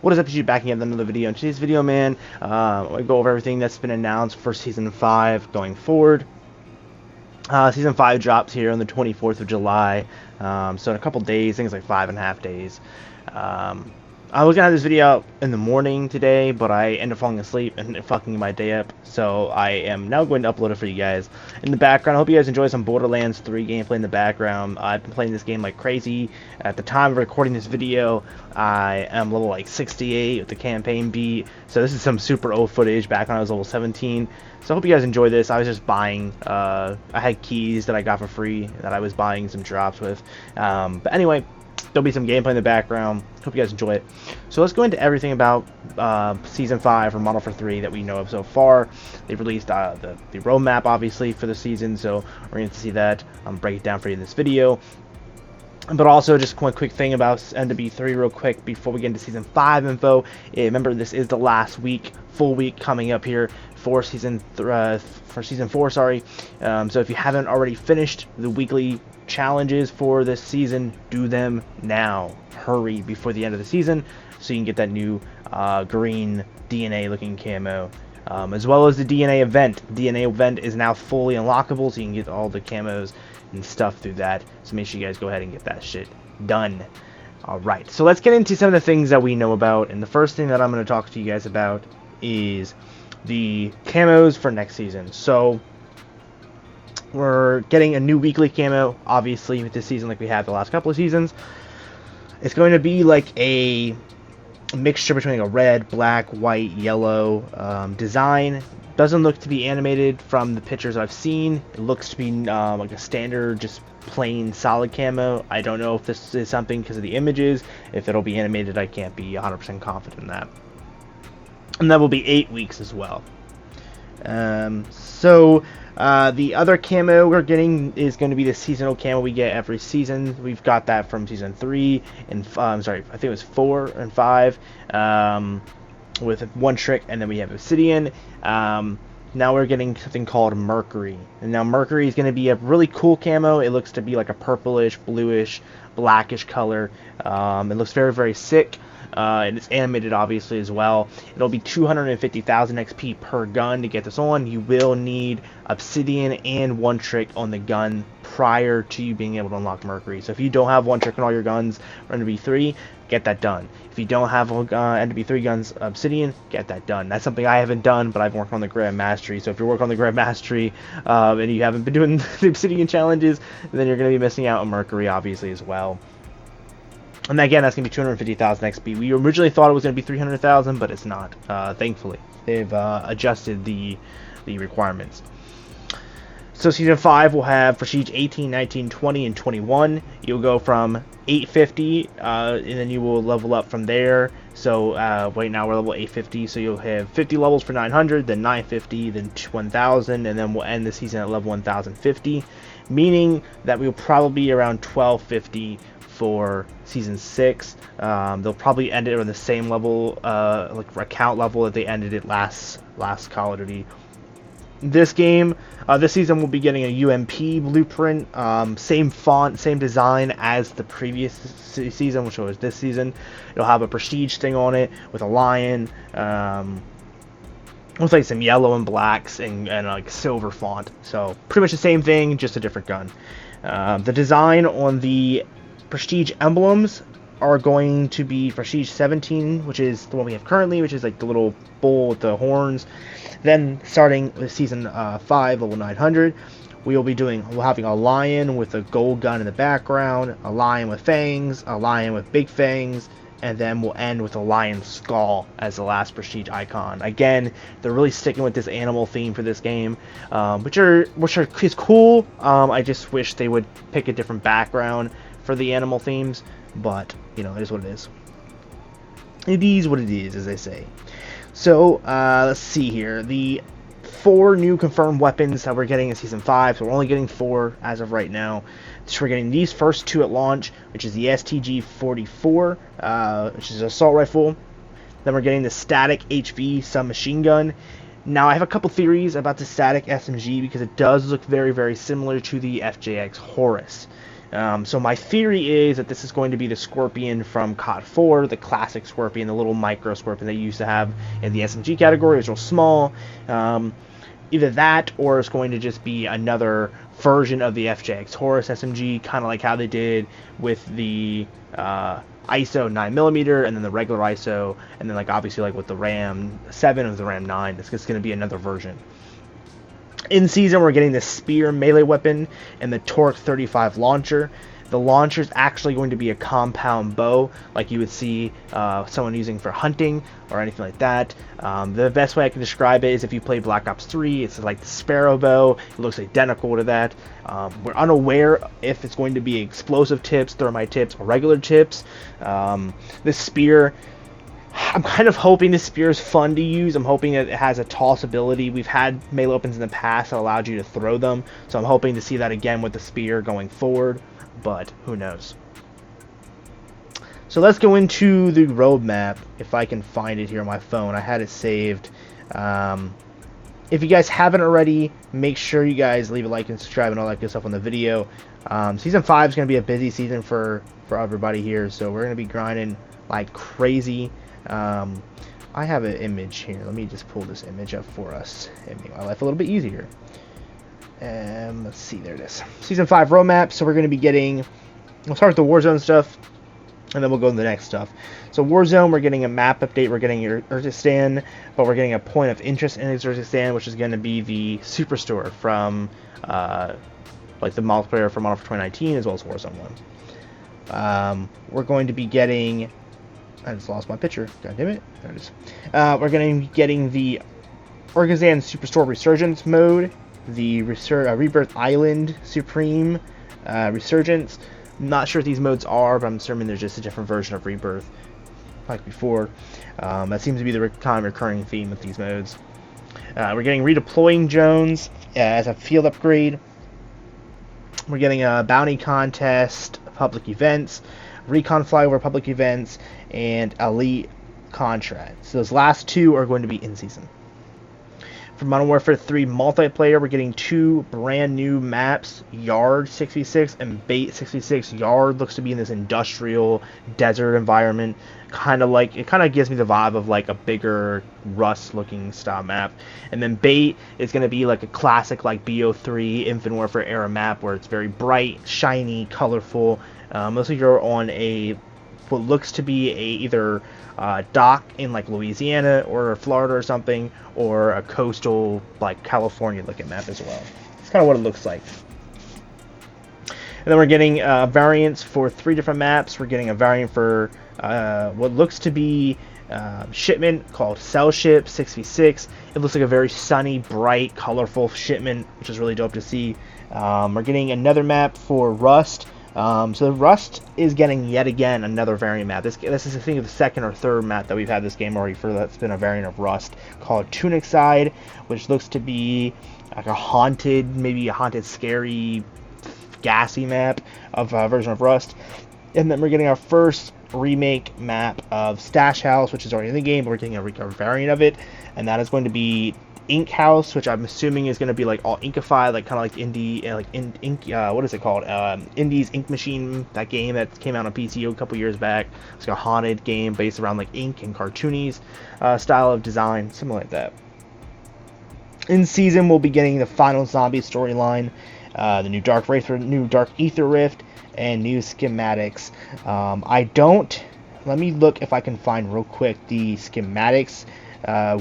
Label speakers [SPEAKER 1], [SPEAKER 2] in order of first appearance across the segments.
[SPEAKER 1] What is up, YouTube? Backing up another video. In today's video, man, I go over everything that's been announced for Season 5 going forward. Season 5 drops here on the 24th of July, so in a couple days, things like 5.5 days. I was gonna have this video out in the morning today, but I ended up falling asleep and fucking my day up, so I am now going to upload it for you guys. In the background, I hope you guys enjoy some Borderlands 3 gameplay in the background. I've been playing this game like crazy. At the time of recording this video, I am level like 68 with the campaign beat, so this is some super old footage back when I was level 17. So I hope you guys enjoy this. I was just buying, I had keys that I got for free that I was buying some drops with. But anyway, there'll be some gameplay in the background. Hope you guys enjoy it. So let's go into everything about Season 5 or Modern Warfare 3 that we know of so far. They've released the roadmap, obviously, for the season, so we're going to see that. I'm break it down for you in this video. But also, just one quick thing about MW3 real quick before we get into Season 5 info. Remember, this is the last week, full week coming up here for Season 4, sorry. So if you haven't already finished the weekly challenges for this season, do them now. Hurry before the end of the season so you can get that new green DNA looking camo. As well as the DNA event. The DNA event is now fully unlockable, so you can get all the camos and stuff through that. So make sure you guys go ahead and get that shit done. Alright, so let's get into some of the things that we know about. And the first thing that I'm going to talk to you guys about is the camos for next season. So we're getting a new weekly camo, obviously, with this season like we had the last couple of seasons. It's going to be like a mixture between a red, black, white, yellow design. Doesn't look to be animated from the pictures I've seen. It looks to be like a standard, just plain solid camo. I don't know if this is something because of the images. If it'll be animated, I can't be 100% confident in that. And that will be 8 weeks as well. The other camo we're getting is going to be the seasonal camo we get every season. We've got that from Season 3 and I think it was 4 and 5 with one trick, and then we have Obsidian. Now we're getting something called Mercury, and now Mercury is going to be a really cool camo. It looks to be like a purplish, bluish, blackish color. It looks very, very sick. And it's animated obviously as well. It'll be 250,000 XP per gun to get this on. You will need Obsidian and one trick on the gun prior to you being able to unlock Mercury. So if you don't have one trick on all your guns for MW3, get that done. If you don't have MW3 guns Obsidian, get that done. That's something I haven't done, but I've worked on the Grand Mastery. So if you're working on the Grand Mastery and you haven't been doing the Obsidian challenges, then you're going to be missing out on Mercury obviously as well. And again, that's going to be 250,000 XP. We originally thought it was going to be 300,000, but it's not, thankfully. They've adjusted the requirements. So Season 5 will have Prestige 18, 19, 20, and 21. You'll go from 850, and then you will level up from there. So right now we're level 850, so you'll have 50 levels for 900, then 950, then 1000, and then we'll end the season at level 1050. Meaning that we'll probably be around 1250 for Season 6. They'll probably end it on the same level, like account level that they ended it last Call of Duty. This season will be getting a UMP blueprint, same font, same design as the previous season, which was this season. It'll have a prestige thing on it with a lion, with like some yellow and blacks and like silver font. So pretty much the same thing, just a different gun. The design on the Prestige emblems are going to be Prestige 17, which is the one we have currently, which is like the little bull with the horns. Then starting with Season 5, level 900, we'll having a lion with a gold gun in the background, a lion with fangs, a lion with big fangs, and then we'll end with a lion skull as the last Prestige icon. Again, they're really sticking with this animal theme for this game, which is cool. I just wish they would pick a different background for the animal themes, but you know, it is what it is. It is what it is, as they say. So let's see here. The 4 new confirmed weapons that we're getting in Season 5, so we're only getting 4 as of right now. So we're getting these first 2 at launch, which is the STG-44, which is an assault rifle. Then we're getting the static HV submachine gun. Now I have a couple theories about the static SMG because it does look very, very similar to the FJX Horus. So my theory is that this is going to be the Scorpion from COD 4, the classic Scorpion, the little micro Scorpion they used to have in the SMG category. It's real small. Either that, or it's going to just be another version of the FJX Taurus SMG, kind of like how they did with the ISO 9mm, and then the regular ISO, and then like obviously like with the Ram 7 or the Ram 9. It's just going to be another version. In season, we're getting the Spear melee weapon and the Torque 35 launcher. The launcher is actually going to be a compound bow, like you would see someone using for hunting or anything like that. The best way I can describe it is if you play Black Ops 3, it's like the Sparrow bow. It looks identical to that. We're unaware if it's going to be explosive tips, thermite tips, or regular tips. This spear, I'm kind of hoping this spear is fun to use. I'm hoping that it has a toss ability. We've had melee weapons in the past that allowed you to throw them, so I'm hoping to see that again with the spear going forward, but who knows. So let's go into the roadmap, if I can find it here on my phone. I had it saved. If you guys haven't already, make sure you guys leave a like and subscribe and all that good stuff on the video. Season 5 is going to be a busy season for everybody here, so we're going to be grinding like crazy. I have an image here. Let me just pull this image up for us and make my life a little bit easier. Let's see, there it is. Season 5 roadmap. So we're going to be getting, we'll start with the Warzone stuff, and then we'll go to the next stuff. So Warzone, we're getting a map update. We're getting Urzikstan, but we're getting a point of interest in Urzikstan, which is going to be the Superstore from like the multiplayer for Modern Warfare 2019 as well as Warzone 1. We're going to be getting, I just lost my picture. God damn it. There it is. We're going to be getting the Urzikstan Superstore Resurgence mode, the Rebirth Island Supreme Resurgence. I'm not sure what these modes are, but I'm assuming they're just a different version of Rebirth, like before. That seems to be the kind of recurring theme with these modes. We're getting Redeploying Drones as a field upgrade. We're getting a bounty contest, public events, recon flyover public events, and elite contracts. So those last two are going to be in season. For Modern Warfare 3 multiplayer, we're getting 2 brand new maps, Yard 66 and Bait 66. Yard looks to be in this industrial desert environment, kind of like, it kind of gives me the vibe of like a bigger Rust looking style map. And then Bait is going to be like a classic like BO3 Infinite Warfare era map where it's very bright, shiny, colorful. Mostly you're on a what looks to be a either dock in like Louisiana or Florida or something, or a coastal like California looking map as well. It's kind of what it looks like. And then we're getting variants for 3 different maps. We're getting a variant for what looks to be shipment called Cell Ship 6v6. It looks like a very sunny, bright, colorful shipment, which is really dope to see. We're getting another map for Rust. So Rust is getting yet again another variant map. This is I think the second or third map that we've had this game already for that's been a variant of Rust called Tunic Side, which looks to be like a haunted, maybe a haunted, scary, gassy map of a version of Rust. And then we're getting our first remake map of Stash House, which is already in the game, but we're getting a variant of it, and that is going to be Ink House, which I'm assuming is going to be like all inkified, like kind of like indie, like ink. What is it called? Indie's Ink Machine, that game that came out on PC a couple years back. It's like a haunted game based around like ink and cartoonies style of design, something like that. In season, we'll be getting the final zombie storyline, the new Dark Ether Rift, and new schematics. Let me look if I can find real quick the schematics.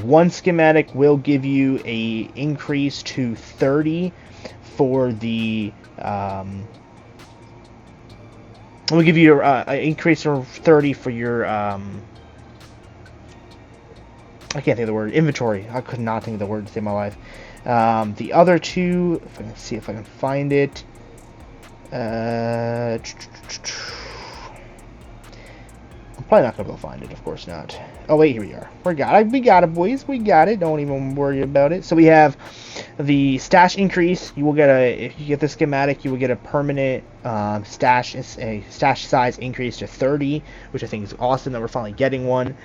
[SPEAKER 1] One schematic will give you a increase to 30 for the we'll give you an increase of 30 for your I can't think of the word, inventory. I could not think of the word to save my life. The other two, if I can see if I can find it, I'm probably not going to be able to find it, of course not. Oh wait, here we are. We got it, boys. We got it. Don't even worry about it. So we have the stash increase. You will get if you get the schematic, you will get a permanent stash size increase to 30, which I think is awesome that we're finally getting one.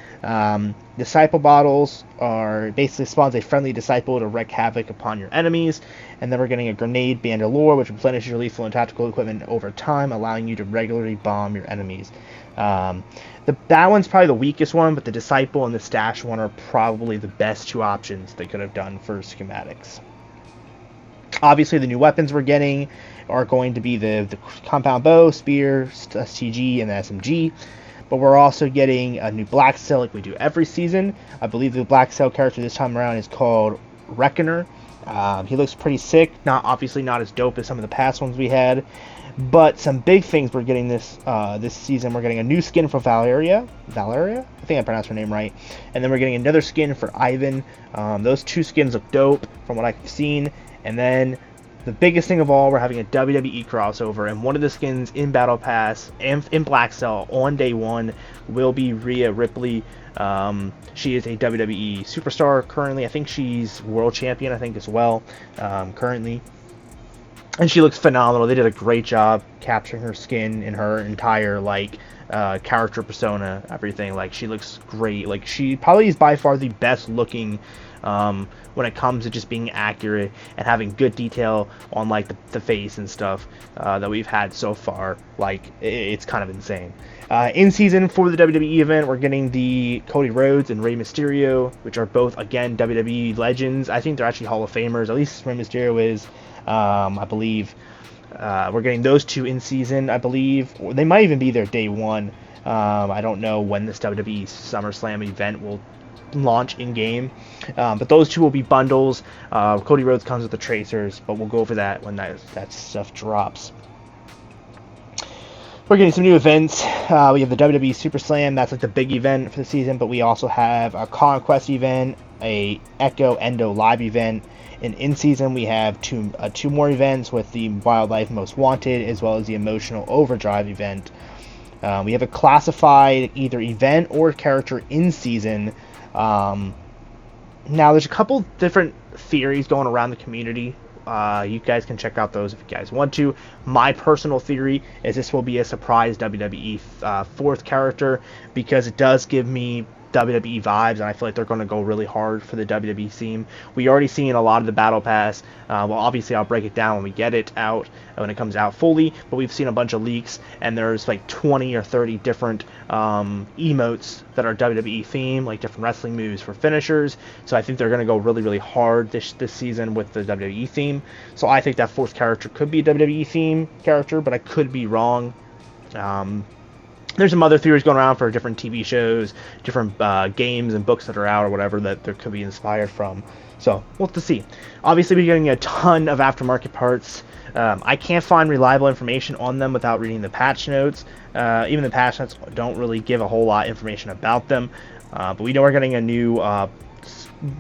[SPEAKER 1] Disciple bottles are basically spawns a friendly disciple to wreak havoc upon your enemies. And then we're getting a grenade bandolier, which replenishes your lethal and tactical equipment over time, allowing you to regularly bomb your enemies. That one's probably the weakest one, but the disciple and the stash one are probably the best two options they could have done for schematics. Obviously, the new weapons we're getting are going to be the compound bow, spear, STG, and the SMG. But we're also getting a new Black Cell like we do every season. I believe the Black Cell character this time around is called Reckoner. He looks pretty sick. Obviously not as dope as some of the past ones we had. But some big things we're getting this season. We're getting a new skin for Valeria. I think I pronounced her name right. And then we're getting another skin for Ivan. Those two skins look dope from what I've seen. And then the biggest thing of all, we're having a WWE crossover, and one of the skins in Battle Pass and in Black Cell on day one will be Rhea Ripley. She is a WWE superstar currently. I think she's world champion, as well, currently. And she looks phenomenal. They did a great job capturing her skin and her entire, character persona, everything. She looks great. She probably is by far the best looking when it comes to just being accurate and having good detail on the face and stuff that we've had so far. It's kind of insane. In season for the WWE event, we're getting the Cody Rhodes and Rey Mysterio, which are both, again, WWE legends. I think they're actually Hall of Famers. At least Rey Mysterio is, I believe. We're getting those two in season, I believe. They might even be there day one. I don't know when this WWE SummerSlam event will launch in game, but those two will be bundles. Cody Rhodes comes with the Tracers, but we'll go over that when that stuff drops. We're getting some new events. We have the WWE Super Slam. That's the big event for the season, but we also have a Conquest event, a Echo Endo Live event. And in season, we have two more events with the Wildlife Most Wanted, as well as the Emotional Overdrive event. We have a classified either event or character in season. Now, there's a couple different theories going around the community. You guys can check out those if you guys want to. My personal theory is this will be a surprise WWE fourth character, because it does give me WWE vibes, and I feel like they're going to go really hard for the WWE theme. We already seen a lot of the Battle Pass. Well, obviously I'll break it down when we get it out, when it comes out fully, but we've seen a bunch of leaks, and there's 20 or 30 different emotes that are WWE themed, different wrestling moves for finishers. So I think they're going to go really, really hard this season with the WWE theme. So I think that fourth character could be a WWE theme character, but I could be wrong. There's some other theories going around for different TV shows, different games and books that are out or whatever that there could be inspired from. So we'll have to see. Obviously, we're getting a ton of aftermarket parts. I can't find reliable information on them without reading the patch notes. Even the patch notes don't really give a whole lot of information about them. But we know we're getting a new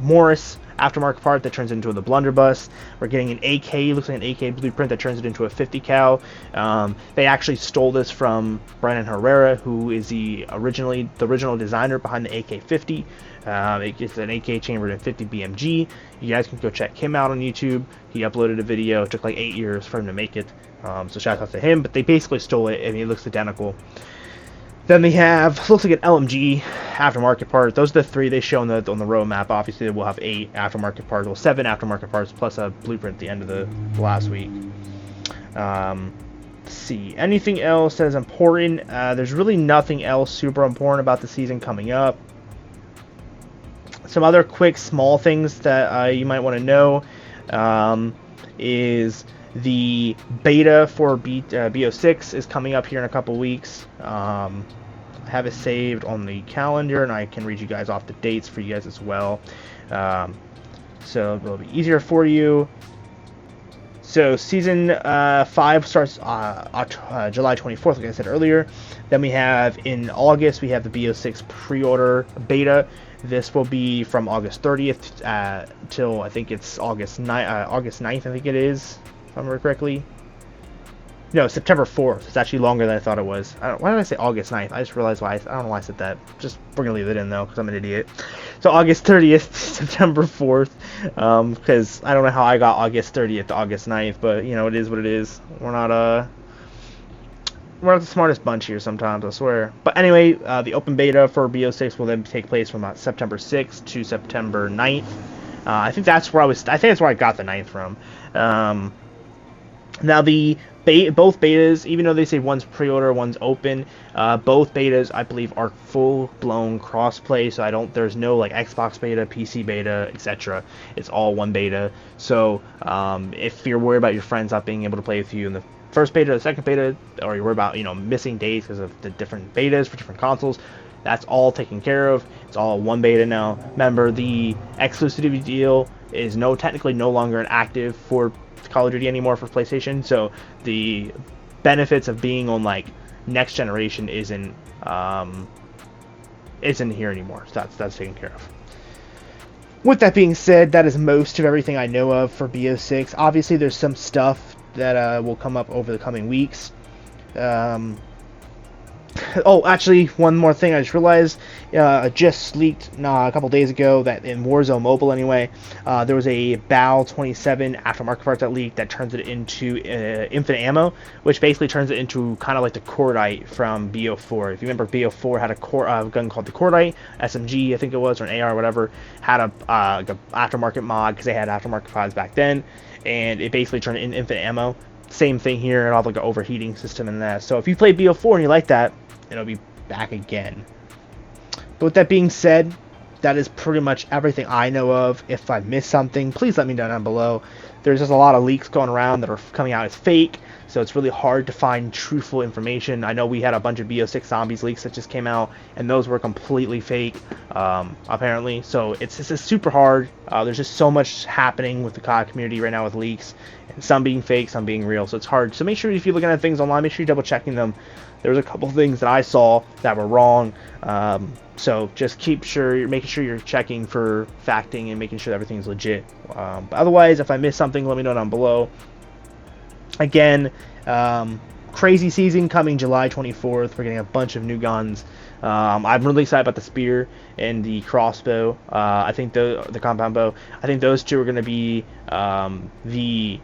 [SPEAKER 1] Morris aftermarket part that turns into the blunderbuss. We're getting an AK, looks like an AK blueprint that turns it into a 50 cal. They actually stole this from Brandon Herrera, who is the original designer behind the AK-50. It's an AK chambered in 50 BMG. You guys can go check him out on YouTube. He uploaded a video. It took 8 years for him to make it. So shout out to him. But they basically stole it, and it looks identical. Then they have, looks like an LMG aftermarket part. Those are the three they show on the roadmap. Obviously, we'll have 8 aftermarket parts, well, 7 aftermarket parts, plus a blueprint at the end of the last week. Let's see, anything else that is important? There's really nothing else super important about the season coming up. Some other quick small things that you might want to know is the beta for BO6 is coming up here in a couple weeks. I have it saved on the calendar, and I can read you guys off the dates for you guys as well. So it'll be easier for you. So Season 5 starts July 24th, like I said earlier. Then we have, in August, we have the BO6 pre-order beta. This will be from August 30th till, I think it's August 9th, I think it is, if I remember correctly. No, September 4th. It's actually longer than I thought it was. Why did I say August 9th? I just realized why. I don't know why I said that. We're going to leave it in, though, because I'm an idiot. So August 30th, September 4th, because I don't know how I got August 30th to August 9th, but, it is what it is. We're not we're not the smartest bunch here sometimes, I swear. But anyway, the open beta for BO6 will then take place from September 6th to September 9th. I think that's where I got the 9th from. Now both betas, even though they say one's pre-order, one's open, both betas I believe are full-blown cross-play. So there's no like Xbox beta, PC beta, etc. It's all one beta. So if you're worried about your friends not being able to play with you in the first beta, the second beta, or you're worried about missing days because of the different betas for different consoles, that's all taken care of. It's all one beta now. Remember, the exclusivity deal is technically no longer active for Call of Duty anymore for PlayStation, so the benefits of being on like next generation isn't here anymore. So that's taken care of. With that being said, that is most of everything I know of for BO6. Obviously, there's some stuff that will come up over the coming weeks. Oh, actually, one more thing I just realized. Just leaked a couple days ago that in Warzone Mobile, anyway, there was a BAL 27 aftermarket part that leaked that turns it into infinite ammo, which basically turns it into kind of like the Cordite from BO4. If you remember, BO4 had a gun called the Cordite, SMG, I think it was, or an AR, or whatever, had a aftermarket mod because they had aftermarket pods back then, and it basically turned it into infinite ammo. Same thing here, and all like an overheating system in that. So if you play BO4 and you like that, it'll be back again. But with that being said, that is pretty much everything I know of. If I missed something, please let me know down below. There's just a lot of leaks going around that are coming out as fake, so it's really hard to find truthful information. I know we had a bunch of BO6 Zombies leaks that just came out, and those were completely fake, apparently. So it's just super hard. There's just so much happening with the COD community right now with leaks, and some being fake, some being real. So it's hard. So make sure if you're looking at things online, make sure you're double checking them. There was a couple things that I saw that were wrong. So just making sure you're checking for facting and making sure everything's legit. But otherwise, if I missed something, let me know down below. Again, crazy season coming July 24th. We're getting a bunch of new guns. I'm really excited about the spear and the crossbow. I think the compound bow. I think those two are going to be the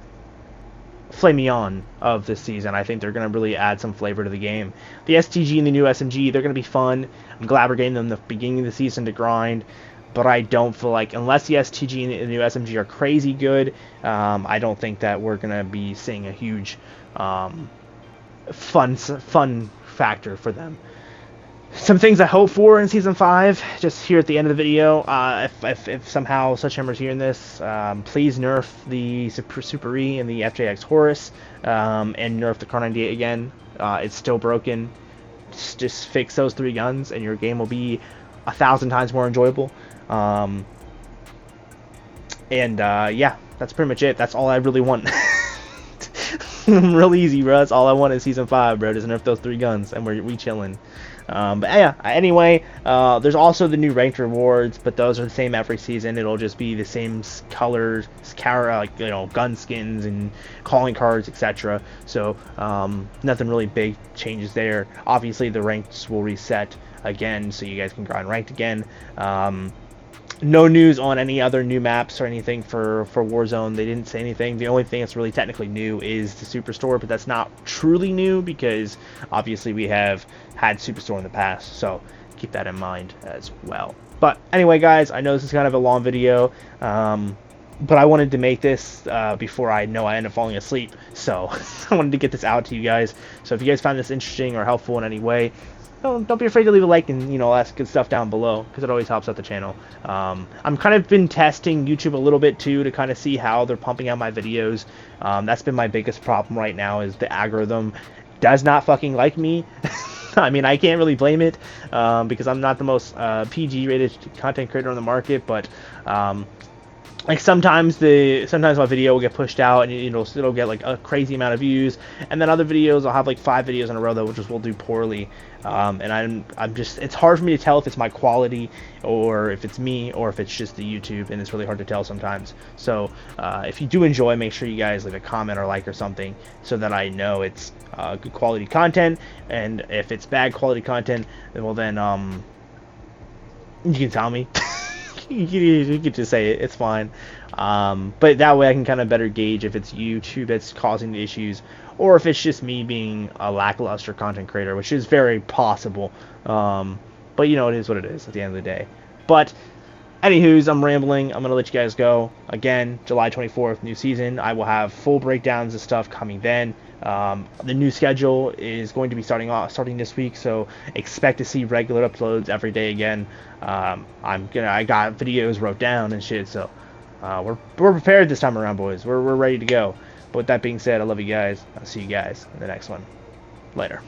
[SPEAKER 1] Flameon of this season. I think they're going to really add some flavor to the game. The STG and the new SMG, they're going to be fun. I'm glad we're getting them the beginning of the season to grind, but I don't feel like, unless the STG and the new SMG are crazy good, I don't think that we're going to be seeing a huge fun factor for them. Some things I hope for in Season 5, just here at the end of the video, if somehow Sledgehammer's hearing this, please nerf the Super E and the FJX Horus, and nerf the Kar98 again. It's still broken. Just fix those 3 guns, and your game will be 1,000 times more enjoyable. Yeah, that's pretty much it. That's all I really want. Real easy, bro. That's all I want in Season 5, bro. Just nerf those 3 guns, and we chilling. But yeah, anyway, there's also the new ranked rewards, but those are the same every season. It'll just be the same colors, like gun skins and calling cards, etc. So nothing really big changes there. Obviously, the ranks will reset again, so you guys can grind ranked again. No news on any other new maps or anything for Warzone. They didn't say anything. The only thing that's really technically new is the Superstore, but that's not truly new because obviously we have had Superstore in the past, so keep that in mind as well. But anyway, guys, I know this is kind of a long video, but I wanted to make this before I end up falling asleep, so I wanted to get this out to you guys. So if you guys find this interesting or helpful in any way, don't be afraid to leave a like and ask good stuff down below, because it always helps out the channel. I'm kind of been testing YouTube a little bit too to kind of see how they're pumping out my videos. That's been my biggest problem right now, is the algorithm does not fucking like me. I mean, I can't really blame it because I'm not the most PG rated content creator on the market, but like sometimes my video will get pushed out and it'll get like a crazy amount of views, and then other videos I'll have like 5 videos in a row that will do poorly, and I'm just, it's hard for me to tell if it's my quality or if it's me or if it's just the YouTube, and it's really hard to tell sometimes. So if you do enjoy, make sure you guys leave a comment or like or something so that I know it's good quality content, and if it's bad quality content, then you can tell me. you could just say it. It's fine. But that way I can kind of better gauge if it's YouTube that's causing the issues, or if it's just me being a lackluster content creator, which is very possible. But you know, it is what it is at the end of the day. But anywho's, I'm rambling. I'm gonna let you guys go. Again, July 24th, new season. I will have full breakdowns of stuff coming then. The new schedule is going to be starting this week, so expect to see regular uploads every day again. I got videos wrote down and shit, so we're prepared this time around, boys. We're ready to go. But with that being said, I love you guys. I'll see you guys in the next one. Later.